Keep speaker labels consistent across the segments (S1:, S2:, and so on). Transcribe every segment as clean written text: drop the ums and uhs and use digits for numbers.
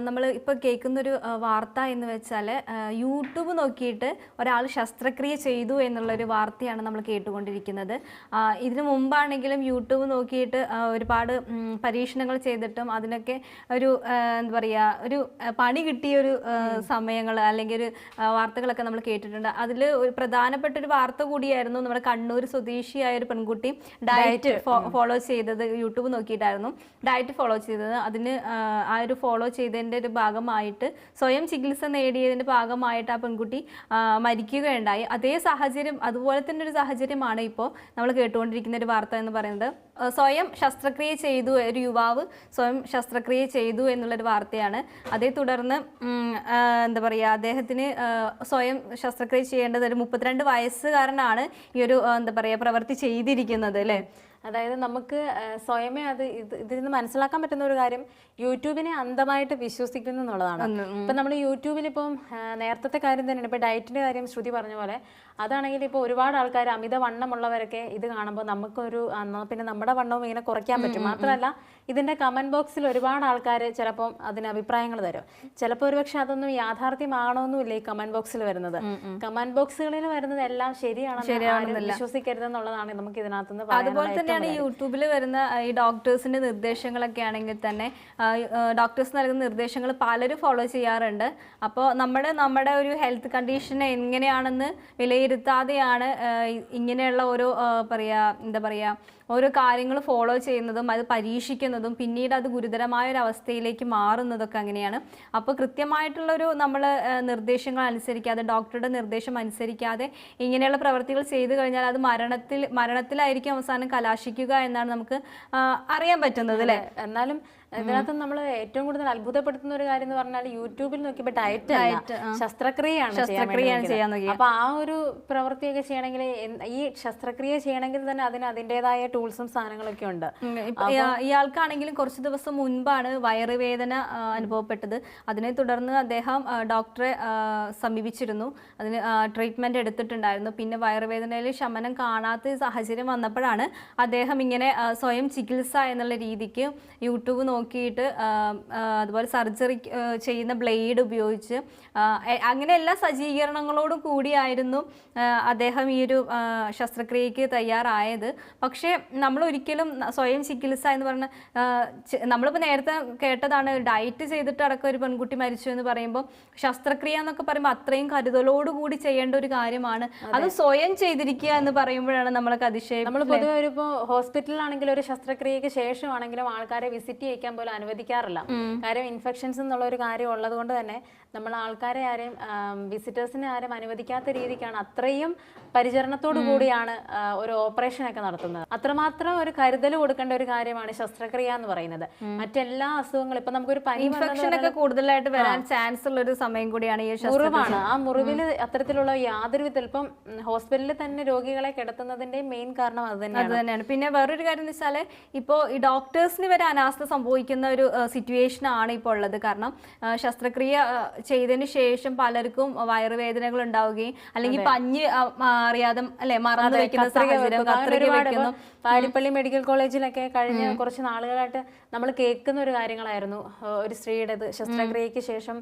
S1: നമ്മൾ ഇപ്പോൾ കേൾക്കുന്നൊരു വാർത്ത എന്ന് വെച്ചാൽ യൂട്യൂബ് നോക്കിയിട്ട് ഒരാൾ ശസ്ത്രക്രിയ ചെയ്തു എന്നുള്ളൊരു വാർത്തയാണ് നമ്മൾ കേട്ടുകൊണ്ടിരിക്കുന്നത്. ഇതിനു മുമ്പാണെങ്കിലും യൂട്യൂബ് നോക്കിയിട്ട് ഒരുപാട് പരീക്ഷണങ്ങൾ ചെയ്തിട്ടും അതിനൊക്കെ ഒരു എന്താ പറയുക, ഒരു പണി കിട്ടിയൊരു സമയങ്ങൾ അല്ലെങ്കിൽ ഒരു വാർത്തകളൊക്കെ നമ്മൾ കേട്ടിട്ടുണ്ട്. അതിൽ ഒരു പ്രധാനപ്പെട്ട ഒരു വാർത്ത കൂടിയായിരുന്നു നമ്മുടെ കണ്ണൂർ സ്വദേശിയായ ഒരു പെൺകുട്ടി ഡയറ്റ് ഫോളോ ചെയ്തത്. യൂട്യൂബ് നോക്കിയിട്ടായിരുന്നു ഡയറ്റ് ഫോളോ ചെയ്തത്. അതിന് ആ ഒരു ഫോളോ ചെയ്തതിൻ്റെ ഒരു ഭാഗമായിട്ട് സ്വയം ചികിത്സ നേടിയതിൻ്റെ ഭാഗമായിട്ട് ആ പെൺകുട്ടി മരിക്കുകയുണ്ടായി. അതേ സാഹചര്യം, അതുപോലെ തന്നെ ഒരു സാഹചര്യമാണ് ഇപ്പോൾ നമ്മൾ കേട്ടുകൊണ്ടിരിക്കുന്ന ഒരു വാർത്ത എന്ന് പറയുന്നത്. സ്വയം ശസ്ത്രക്രിയ ചെയ്തു, ഒരു യുവാവ് സ്വയം ശസ്ത്രക്രിയ ചെയ്തു എന്നുള്ളൊരു വാർത്തയാണ്. അതേ തുടർന്ന് എന്താ പറയുക, അദ്ദേഹത്തിന് സ്വയം ശസ്ത്രക്രിയ ചെയ്യേണ്ടത് ഒരു 32 വയസ്സുകാരനാണ് ഈ ഒരു എന്താ പറയുക പ്രവൃത്തി ചെയ്തിരിക്കുന്നത് അല്ലേ.
S2: അതായത് നമുക്ക് സ്വയമേ ഇതിൽ നിന്ന് മനസ്സിലാക്കാൻ പറ്റുന്ന ഒരു കാര്യം യൂട്യൂബിനെ അന്ധമായിട്ട് വിശ്വസിക്കുന്നു എന്നുള്ളതാണ്. ഇപ്പം നമ്മൾ യൂട്യൂബിൽ ഇപ്പം നേരത്തെ കാര്യം തന്നെയാണ്, ഇപ്പം ഡയറ്റിൻ്റെ കാര്യം ശ്രുതി പറഞ്ഞ പോലെ അതാണെങ്കിൽ ഇപ്പോൾ ഒരുപാട് ആൾക്കാർ അമിത വണ്ണമുള്ളവരൊക്കെ ഇത് കാണുമ്പോൾ നമുക്കൊരു പിന്നെ നമ്മുടെ വണ്ണവും ഇങ്ങനെ കുറയ്ക്കാൻ പറ്റും. മാത്രമല്ല ഇതിൻ്റെ കമൻറ്റ് ബോക്സിൽ ഒരുപാട് ആൾക്കാർ ചിലപ്പം അതിന് അഭിപ്രായങ്ങൾ തരും. ചിലപ്പോൾ ഒരുപക്ഷെ അതൊന്നും യാഥാർത്ഥ്യമാണോന്നുമില്ല ഈ കമൻറ്റ് ബോക്സിൽ വരുന്നത്. കമൻറ്റ് ബോക്സുകളിൽ വരുന്നത് എല്ലാം ശരിയാണെന്ന് വിശ്വസിക്കരുതെന്നുള്ളതാണ് നമുക്ക് ഇതിനകത്തുനിന്ന് പറയാനുള്ളത്.
S1: യൂട്യൂബിൽ വരുന്ന ഈ ഡോക്ടേഴ്സിന്റെ നിർദ്ദേശങ്ങളൊക്കെ ആണെങ്കിൽ തന്നെ ഡോക്ടേഴ്സ് നൽകുന്ന നിർദ്ദേശങ്ങൾ പലരും ഫോളോ ചെയ്യാറുണ്ട്. അപ്പോൾ നമ്മുടെ ഒരു ഹെൽത്ത് കണ്ടീഷൻ എങ്ങനെയാണെന്ന് വിലയിരുത്താതെയാണ് ഇങ്ങനെയുള്ള ഓരോ ഓരോ കാര്യങ്ങൾ ഫോളോ ചെയ്യുന്നതും അത് പരീക്ഷിക്കുന്നതും പിന്നീട് അത് ഗുരുതരമായ ഒരു അവസ്ഥയിലേക്ക് മാറുന്നതൊക്കെ അങ്ങനെയാണ്. അപ്പോൾ കൃത്യമായിട്ടുള്ളൊരു നമ്മൾ നിർദ്ദേശങ്ങൾ അനുസരിക്കാതെ, ഡോക്ടറുടെ നിർദ്ദേശം അനുസരിക്കാതെ ഇങ്ങനെയുള്ള പ്രവൃത്തികൾ ചെയ്തു കഴിഞ്ഞാൽ അത് മരണത്തിലായിരിക്കും അവസാനം കലാശിക്കുക എന്നാണ് നമുക്ക് അറിയാൻ പറ്റുന്നത് അല്ലേ.
S2: എന്നാലും ഇതിനകത്ത് നമ്മൾ ഏറ്റവും കൂടുതൽ അത്ഭുതപ്പെടുത്തുന്ന ഒരു കാര്യം എന്ന് പറഞ്ഞാൽ യൂട്യൂബിൽ നോക്കിയപ്പോൾ ഡയറ്റ് ശസ്ത്രക്രിയയാണ് ചെയ്യാൻ നോക്കി. അപ്പൊ ആ ഒരു പ്രവൃത്തിയൊക്കെ ചെയ്യണമെങ്കിൽ, ഈ ശസ്ത്രക്രിയ ചെയ്യണമെങ്കിൽ തന്നെ അതിൻ്റെതായ ടൂൾസും സാധനങ്ങളൊക്കെ ഉണ്ട്.
S1: ഇയാൾക്കാണെങ്കിലും കുറച്ച് ദിവസം മുൻപാണ് വയറുവേദന അനുഭവപ്പെട്ടത്. അതിനെ തുടർന്ന് അദ്ദേഹം ഡോക്ടറെ സമീപിച്ചിരുന്നു, അതിന് ട്രീറ്റ്മെന്റ് എടുത്തിട്ടുണ്ടായിരുന്നു. പിന്നെ വയറുവേദനയിൽ ശമനം കാണാത്ത സാഹചര്യം വന്നപ്പോഴാണ് അദ്ദേഹം ഇങ്ങനെ സ്വയം ചികിത്സ എന്നുള്ള രീതിക്ക് യൂട്യൂബ് നോക്കിയിട്ട് അതുപോലെ സർജറി ചെയ്യുന്ന ബ്ലേഡ് ഉപയോഗിച്ച് അങ്ങനെ എല്ലാ സജ്ജീകരണങ്ങളോടും കൂടിയായിരുന്നു അദ്ദേഹം ഈ ഒരു ശസ്ത്രക്രിയക്ക് തയ്യാറായത്. പക്ഷേ നമ്മൾ ഒരിക്കലും സ്വയം ചികിത്സ എന്ന് പറഞ്ഞ, നമ്മളിപ്പോൾ നേരത്തെ കേട്ടതാണ് ഡയറ്റ് ചെയ്തിട്ട് അടക്കം ഒരു പെൺകുട്ടി മരിച്ചു എന്ന് പറയുമ്പോൾ ശസ്ത്രക്രിയ എന്നൊക്കെ പറയുമ്പോൾ അത്രയും കരുതലോടുകൂടി ചെയ്യേണ്ട ഒരു കാര്യമാണ്. അത് സ്വയം ചെയ്തിരിക്കുക എന്ന് പറയുമ്പോഴാണ് നമ്മളൊക്കെ അതിശയം.
S2: നമ്മൾ പൊതുവെ ഇപ്പോൾ ഹോസ്പിറ്റലിലാണെങ്കിൽ ഒരു ശസ്ത്രക്രിയക്ക് ശേഷമാണെങ്കിലും ആൾക്കാരെ വിസിറ്റ് ചെയ്യിക്കാൻ പോലും അനുവദിക്കാറില്ല. കാര്യം ഇൻഫെക്ഷൻസ് എന്നുള്ള ഒരു കാര്യം ഉള്ളത് കൊണ്ട് തന്നെ നമ്മൾ ആൾക്കാരെ ആരെയും വിസിറ്റേഴ്സിനെ ആരും അനുവദിക്കാത്ത രീതിക്കാണ്, അത്രയും പരിചരണത്തോടു കൂടിയാണ് ഒരു ഓപ്പറേഷൻ ഒക്കെ നടത്തുന്നത്. അത്രമാത്രം ഒരു കരുതൽ കൊടുക്കേണ്ട ഒരു കാര്യമാണ് ശസ്ത്രക്രിയ എന്ന് പറയുന്നത്. മറ്റെല്ലാ അസുഖങ്ങളും ഇപ്പൊ നമുക്കൊരു പനി
S1: ഒക്കെ കൂടുതലായിട്ട് വരാൻ ചാൻസ് ഉള്ള ഒരു സമയം കൂടിയാണ് ഈ
S2: മുറിവാണ്. ആ മുറിവിൽ അത്തരത്തിലുള്ള യാതൊരു വിധത്തിൽ ഇപ്പം ഹോസ്പിറ്റലിൽ തന്നെ രോഗികളെ കിടത്തുന്നതിന്റെ മെയിൻ കാരണം അത്
S1: തന്നെയാണ്. പിന്നെ വേറൊരു കാര്യം എന്ന് വെച്ചാൽ ഇപ്പോൾ ഈ ഡോക്ടേഴ്സിന് വരെ അനാസ്ഥ സംഭവിക്കുന്ന ഒരു സിറ്റുവേഷൻ ആണ് ഇപ്പോൾ ഉള്ളത്. കാരണം ശസ്ത്രക്രിയ ചെയ്തതിന് ശേഷം പലർക്കും വയറുവേദനകൾ ഉണ്ടാവുകയും അല്ലെങ്കിൽ പഞ്ഞ് അറിയാതെ അല്ലെ മറന്നു വെക്കുന്ന സാഹചര്യം.
S2: പാരിപ്പള്ളി മെഡിക്കൽ കോളേജിലൊക്കെ കഴിഞ്ഞ കുറച്ച് നാളുകളായിട്ട് നമ്മൾ കേൾക്കുന്ന ഒരു കാര്യങ്ങളായിരുന്നു. ഒരു സ്ത്രീയുടെ ശസ്ത്രക്രിയക്ക് ശേഷം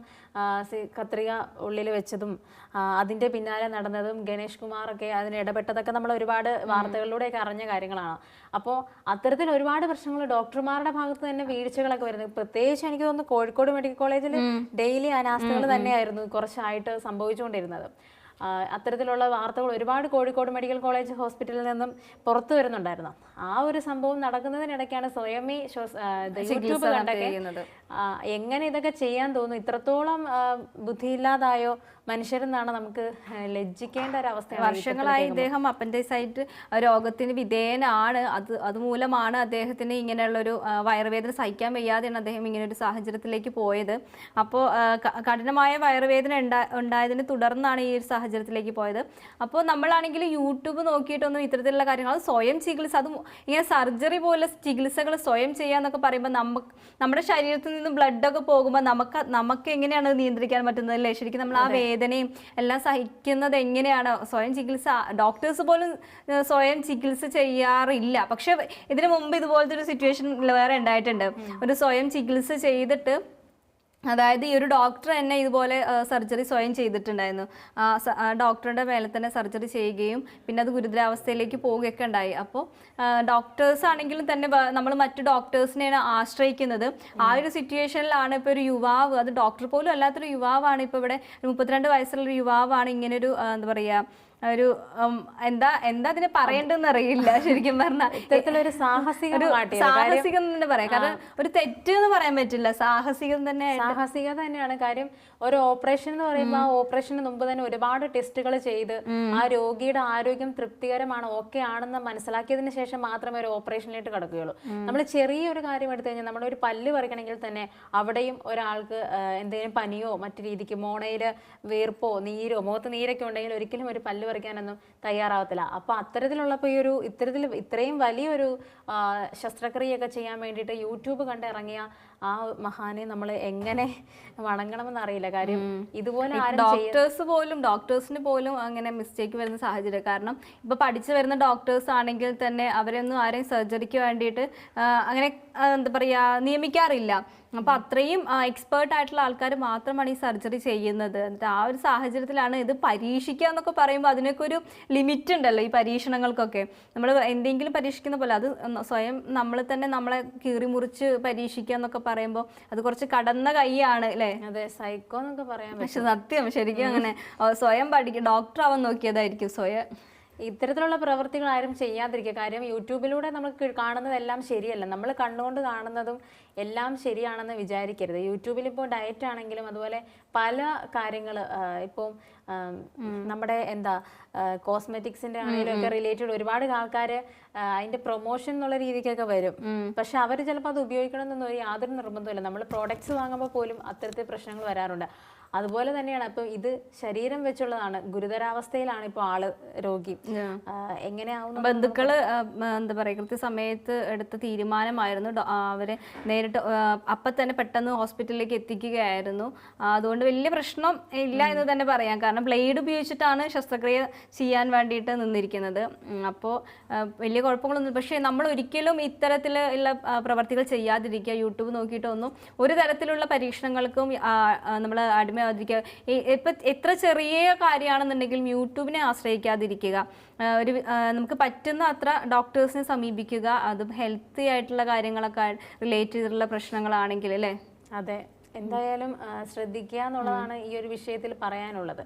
S2: കത്രിക ഉള്ളിൽ വെച്ചതും അതിൻ്റെ പിന്നാലെ നടന്നതും ഗണേഷ് കുമാറൊക്കെ അതിന് ഇടപെട്ടതൊക്കെ നമ്മൾ ഒരുപാട് വാർത്തകളിലൂടെയൊക്കെ അറിഞ്ഞ കാര്യങ്ങളാണ്. അപ്പോൾ അത്തരത്തിൽ ഒരുപാട് പ്രശ്നങ്ങൾ ഡോക്ടർമാരുടെ ഭാഗത്ത് തന്നെ വീഴ്ചകളൊക്കെ വരുന്നത്. പ്രത്യേകിച്ച് എനിക്ക് തോന്നുന്നു കോഴിക്കോട് മെഡിക്കൽ കോളേജിൽ ഡെയിലി അനാസ്ഥകൾ തന്നെയായിരുന്നു കുറച്ചായിട്ട് സംഭവിച്ചുകൊണ്ടിരുന്നത്. അത്തരത്തിലുള്ള വാർത്തകൾ ഒരുപാട് കോഴിക്കോട് മെഡിക്കൽ കോളേജ് ഹോസ്പിറ്റലിൽ നിന്നും പുറത്തു വരുന്നുണ്ടായിരുന്നു. ആ ഒരു സംഭവം നടക്കുന്നതിനിടയ്ക്കാണ് സ്വയമേ യൂട്യൂബ് കണ്ടൊക്കെ എങ്ങനെ ഇതൊക്കെ ചെയ്യാൻ തോന്നുന്നു, ഇത്രത്തോളം ബുദ്ധിയില്ലാതായോ മനുഷ്യരെന്നാണ് നമുക്ക് ലജ്ജിക്കേണ്ട ഒരു അവസ്ഥയാണ്.
S1: വർഷങ്ങളായി ഇദ്ദേഹം അപ്പൻഡിസൈറ്റ് രോഗത്തിന് വിധേയനാണ്. അതുമൂലമാണ് അദ്ദേഹത്തിന് ഇങ്ങനെയുള്ളൊരു വയറുവേദന സഹിക്കാൻ വയ്യാതെയാണ് അദ്ദേഹം ഇങ്ങനെ ഒരു സാഹചര്യത്തിലേക്ക് പോയത്. അപ്പോൾ കഠിനമായ വയറുവേദന ഉണ്ടായതിനെ തുടർന്നാണ് ഈ ഒരു സാഹചര്യത്തിലേക്ക് പോയത്. അപ്പോൾ നമ്മളാണെങ്കിൽ യൂട്യൂബ് നോക്കിയിട്ടൊന്നും ഇത്തരത്തിലുള്ള കാര്യങ്ങൾ, അത് സ്വയം ചികിത്സ, അതും ഇങ്ങനെ സർജറി പോലെ ചികിത്സകൾ സ്വയം ചെയ്യാന്നൊക്കെ പറയുമ്പോൾ നമ്മുടെ ശരീരത്തിൽ നിന്ന് ബ്ലഡൊക്കെ പോകുമ്പോൾ നമുക്ക് എങ്ങനെയാണ് നിയന്ത്രിക്കാൻ പറ്റുന്നത് അല്ലേ. ശരിക്കും നമ്മൾ ആ വേദനയും എല്ലാം സഹിക്കുന്നത് എങ്ങനെയാണ്? സ്വയം ചികിത്സ ഡോക്ടേഴ്സ് പോലും സ്വയം ചികിത്സ ചെയ്യാറില്ല. പക്ഷെ ഇതിനു മുമ്പ് ഇതുപോലത്തെ ഒരു സിറ്റുവേഷൻ വേറെ ഉണ്ടായിട്ടുണ്ട്. ഒരു സ്വയം ചികിത്സ ചെയ്തിട്ട് അതായത് ഈ ഒരു ഡോക്ടർ തന്നെ ഇതുപോലെ സർജറി സ്വയം ചെയ്തിട്ടുണ്ടായിരുന്നു. ഡോക്ടറുടെ മേലെ തന്നെ സർജറി ചെയ്യുകയും പിന്നെ അത് ഗുരുതരാവസ്ഥയിലേക്ക് പോവുകയൊക്കെ ഉണ്ടായി. അപ്പോൾ ഡോക്ടേഴ്സ് ആണെങ്കിലും തന്നെ നമ്മൾ മറ്റു ഡോക്ടേഴ്സിനെയാണ് ആശ്രയിക്കുന്നത്. ആ ഒരു സിറ്റുവേഷനിലാണ് ഇപ്പോൾ ഒരു യുവാവ്, അത് ഡോക്ടർ പോലും അല്ലാത്തൊരു യുവാവാണ്, ഇപ്പോൾ ഇവിടെ 32 വയസ്സുള്ളൊരു യുവാവാണ് ഇങ്ങനൊരു എന്താ പറയുക ഒരു എന്താ അതിനെ പറയേണ്ടതെന്ന് അറിയില്ല ശരിക്കും പറഞ്ഞാൽ.
S2: ഇത്തരത്തിലൊരു
S1: സാഹസികം തന്നെ പറയാം, കാരണം ഒരു തെറ്റ് എന്ന് പറയാൻ പറ്റില്ല, സാഹസികം
S2: സാഹസികത തന്നെയാണ്. കാര്യം ഒരു ഓപ്പറേഷൻ എന്ന് പറയുമ്പോൾ ആ ഓപ്പറേഷന് മുമ്പ് തന്നെ ഒരുപാട് ടെസ്റ്റുകൾ ചെയ്ത് ആ രോഗിയുടെ ആരോഗ്യം തൃപ്തികരമാണ്, ഓക്കെ ആണെന്ന് മനസ്സിലാക്കിയതിന് ശേഷം മാത്രമേ ഒരു ഓപ്പറേഷനിലേക്ക് കടക്കുകയുള്ളൂ. നമ്മൾ ചെറിയൊരു കാര്യം എടുത്തു കഴിഞ്ഞാൽ നമ്മളൊരു പല്ല് പറിക്കണമെങ്കിൽ തന്നെ അവിടെയും ഒരാൾക്ക് എന്തെങ്കിലും പനിയോ മറ്റു രീതിക്ക് മോണയിൽ വീർപ്പോ നീരോ മുഖത്ത് നീരൊക്കെ ഉണ്ടെങ്കിൽ ഒരിക്കലും ഒരു പല്ല് പറിക്കാനൊന്നും തയ്യാറാവത്തില്ല. അപ്പൊ അത്തരത്തിലുള്ളപ്പോൾ ഈ ഒരു ഇത്രയും വലിയൊരു ശസ്ത്രക്രിയയൊക്കെ ചെയ്യാൻ വേണ്ടിയിട്ട് യൂട്യൂബ് കണ്ടിറങ്ങിയ ആ മഹാനെ നമ്മൾ എങ്ങനെ വണങ്ങണമെന്ന് അറിയില്ല. കാര്യം ഇതുപോലെ
S1: ഡോക്ടേഴ്സിന് പോലും അങ്ങനെ മിസ്റ്റേക്ക് വരുന്ന സാഹചര്യം. കാരണം ഇപ്പൊ പഠിച്ചു വരുന്ന ഡോക്ടേഴ്സ് ആണെങ്കിൽ തന്നെ അവരൊന്നും ആരെയും സർജറിക്ക് വേണ്ടിയിട്ട് അങ്ങനെ എന്താ പറയാ നിയമിക്കാറില്ല. അപ്പൊ അത്രയും എക്സ്പേർട്ട് ആയിട്ടുള്ള ആൾക്കാർ മാത്രമാണ് ഈ സർജറി ചെയ്യുന്നത്. എന്നിട്ട് ആ ഒരു സാഹചര്യത്തിലാണ് ഇത് പരീക്ഷിക്കുക എന്നൊക്കെ പറയുമ്പോൾ അതിനൊക്കെ ഒരു ലിമിറ്റ് ഉണ്ടല്ലോ ഈ പരീക്ഷണങ്ങൾക്കൊക്കെ. നമ്മൾ എന്തെങ്കിലും പരീക്ഷിക്കുന്ന പോലെ അത് സ്വയം നമ്മൾ തന്നെ നമ്മളെ കീറി മുറിച്ച് പരീക്ഷിക്കുക എന്നൊക്കെ പറയുമ്പോൾ അത് കുറച്ച് കടന്ന കൈയാണ് അല്ലേ?
S2: അതെ, സൈക്കോ എന്നൊക്കെ പറയാൻ.
S1: പക്ഷെ സത്യം ശരിക്കും അങ്ങനെ സ്വയം ഡോക്ടർ ആവാൻ നോക്കിയതായിരിക്കും സ്വയം.
S2: ഇത്തരത്തിലുള്ള പ്രവൃത്തികൾ ആരും ചെയ്യാതിരിക്കുക. കാര്യം യൂട്യൂബിലൂടെ നമുക്ക് കാണുന്നതെല്ലാം ശരിയല്ല, നമ്മൾ കണ്ണുകൊണ്ട് കാണുന്നതും എല്ലാം ശരിയാണെന്ന് വിചാരിക്കരുത്. യൂട്യൂബിൽ ഇപ്പോൾ ഡയറ്റ് ആണെങ്കിലും അതുപോലെ പല കാര്യങ്ങൾ ഇപ്പോൾ നമ്മുടെ കോസ്മെറ്റിക്സിന്റെ ആണെങ്കിലും ഒക്കെ റിലേറ്റഡ് ഒരുപാട് ആൾക്കാർ അതിന്റെ പ്രൊമോഷൻ എന്നുള്ള രീതിക്കൊക്കെ വരും. പക്ഷെ അവർ ചിലപ്പോൾ അത് ഉപയോഗിക്കണമെന്നൊന്നും യാതൊരു നിർബന്ധമില്ല. നമ്മൾ പ്രോഡക്ട്സ് വാങ്ങുമ്പോൾ പോലും അത്തരത്തിൽ പ്രശ്നങ്ങൾ വരാറുണ്ട്. അതുപോലെ തന്നെയാണ് ഇപ്പൊ ഇത് ശരീരം വെച്ചുള്ളതാണ്, ഗുരുതരാവസ്ഥയിലാണ് ഇപ്പോൾ ആള് രോഗി. എങ്ങനെയാവും
S1: ബന്ധുക്കള് എന്താ പറയാ കൃത്യസമയത്ത് എടുത്ത തീരുമാനമായിരുന്നു. അവരെ നേരിട്ട് അപ്പം തന്നെ പെട്ടെന്ന് ഹോസ്പിറ്റലിലേക്ക് എത്തിക്കുകയായിരുന്നു. അതുകൊണ്ട് വലിയ പ്രശ്നം ഇല്ല എന്ന് തന്നെ പറയാം. കാരണം ബ്ലേഡ് ഉപയോഗിച്ചിട്ടാണ് ശസ്ത്രക്രിയ ചെയ്യാൻ വേണ്ടിയിട്ട് നിന്നിരിക്കുന്നത്. അപ്പോൾ വലിയ കുഴപ്പങ്ങളൊന്നും. പക്ഷേ നമ്മൾ ഒരിക്കലും ഇത്തരത്തിലുള്ള പ്രവർത്തികൾ ചെയ്യാതിരിക്കുക. യൂട്യൂബ് നോക്കിയിട്ടൊന്നും ഒരു തരത്തിലുള്ള പരീക്ഷണങ്ങൾക്കും നമ്മൾ അടിമയാതിരിക്കുക. ഇപ്പം എത്ര ചെറിയ കാര്യമാണെന്നുണ്ടെങ്കിലും യൂട്യൂബിനെ ആശ്രയിക്കാതിരിക്കുക. നമുക്ക് പറ്റുന്ന അത്ര ഡോക്ടേഴ്സിനെ സമീപിക്കുക. അതും ഹെൽത്തി ആയിട്ടുള്ള കാര്യങ്ങളൊക്കെ റിലേറ്റ് ചെയ്തിട്ടുള്ള പ്രശ്നങ്ങളാണെങ്കിൽ അല്ലേ?
S2: അതെ, എന്തായാലും ശ്രദ്ധിക്കുക എന്നുള്ളതാണ് ഈ ഒരു വിഷയത്തിൽ പറയാനുള്ളത്.